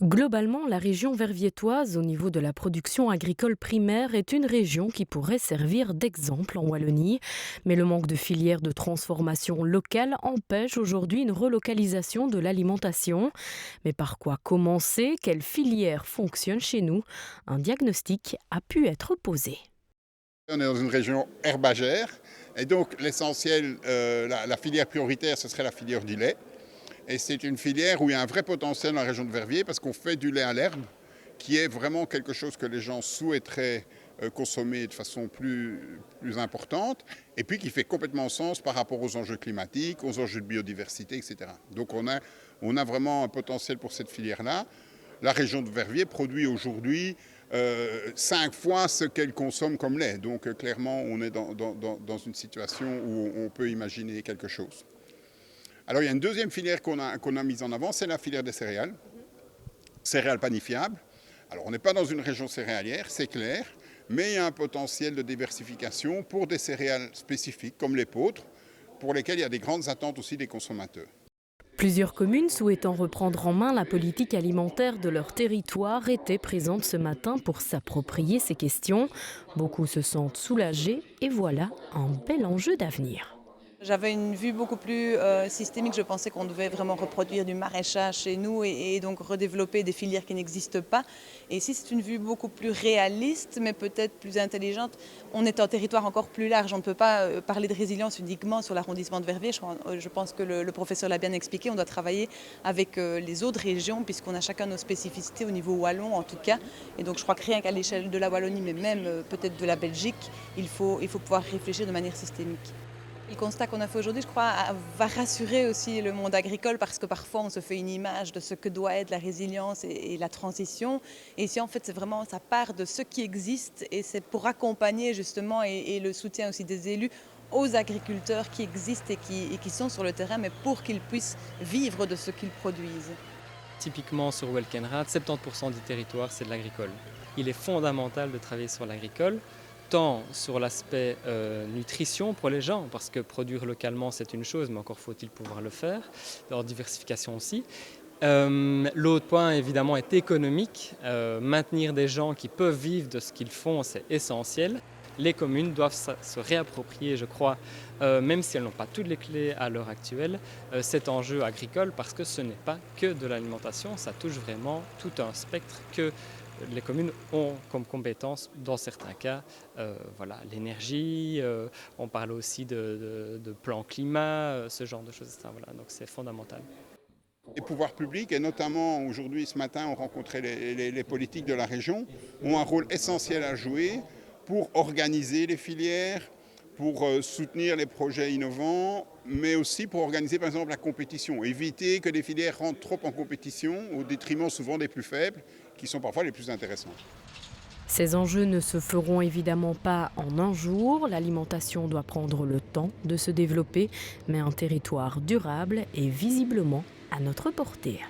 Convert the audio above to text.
Globalement, la région verviétoise, au niveau de la production agricole primaire, est une région qui pourrait servir d'exemple en Wallonie. Mais le manque de filières de transformation locale empêche aujourd'hui une relocalisation de l'alimentation. Mais par quoi commencer? Quelle filière fonctionne chez nous? Un diagnostic a pu être posé. On est dans une région herbagère et donc l'essentiel, la filière prioritaire, ce serait la filière du lait. Et c'est une filière où il y a un vrai potentiel dans la région de Verviers parce qu'on fait du lait à l'herbe, qui est vraiment quelque chose que les gens souhaiteraient consommer de façon plus importante, et puis qui fait complètement sens par rapport aux enjeux climatiques, aux enjeux de biodiversité, etc. Donc on a vraiment un potentiel pour cette filière-là. La région de Verviers produit aujourd'hui 5 fois ce qu'elle consomme comme lait. Donc clairement, on est dans une situation où on peut imaginer quelque chose. Alors il y a une deuxième filière qu'on a mise en avant, c'est la filière des céréales panifiables. Alors on n'est pas dans une région céréalière, c'est clair, mais il y a un potentiel de diversification pour des céréales spécifiques comme l'épeautre, pour lesquelles il y a des grandes attentes aussi des consommateurs. Plusieurs communes souhaitant reprendre en main la politique alimentaire de leur territoire étaient présentes ce matin pour s'approprier ces questions. Beaucoup se sentent soulagés et voilà un bel enjeu d'avenir. J'avais une vue beaucoup plus systémique. Je pensais qu'on devait vraiment reproduire du maraîchage chez nous et donc redévelopper des filières qui n'existent pas. Et ici, c'est une vue beaucoup plus réaliste, mais peut-être plus intelligente. On est un territoire encore plus large. On ne peut pas parler de résilience uniquement sur l'arrondissement de Verviers. Je pense que le professeur l'a bien expliqué. On doit travailler avec les autres régions, puisqu'on a chacun nos spécificités au niveau wallon, en tout cas. Et donc, je crois que rien qu'à l'échelle de la Wallonie, mais même peut-être de la Belgique, il faut pouvoir réfléchir de manière systémique. Le constat qu'on a fait aujourd'hui, je crois, va rassurer aussi le monde agricole parce que parfois on se fait une image de ce que doit être la résilience et la transition. Et ici, en fait, c'est vraiment, ça part de ce qui existe et c'est pour accompagner justement et le soutien aussi des élus aux agriculteurs qui existent et qui sont sur le terrain, mais pour qu'ils puissent vivre de ce qu'ils produisent. Typiquement sur Welkenraad, 70% du territoire c'est de l'agricole. Il est fondamental de travailler sur l'agricole, tant sur l'aspect nutrition pour les gens, parce que produire localement c'est une chose, mais encore faut-il pouvoir le faire, leur diversification aussi. L'autre point évidemment est économique, maintenir des gens qui peuvent vivre de ce qu'ils font c'est essentiel. Les communes doivent se réapproprier, je crois, même si elles n'ont pas toutes les clés à l'heure actuelle, cet enjeu agricole parce que ce n'est pas que de l'alimentation, ça touche vraiment tout un spectre que les communes ont comme compétence dans certains cas. Voilà, l'énergie, on parle aussi de plan climat, ce genre de choses, etc. Voilà, donc c'est fondamental. Les pouvoirs publics, et notamment aujourd'hui, ce matin, on rencontrait les politiques de la région, ont un rôle essentiel à jouer pour organiser les filières, pour soutenir les projets innovants, mais aussi pour organiser par exemple la compétition, éviter que les filières rentrent trop en compétition au détriment souvent des plus faibles, qui sont parfois les plus intéressants. Ces enjeux ne se feront évidemment pas en un jour. L'alimentation doit prendre le temps de se développer, mais un territoire durable est visiblement à notre portée.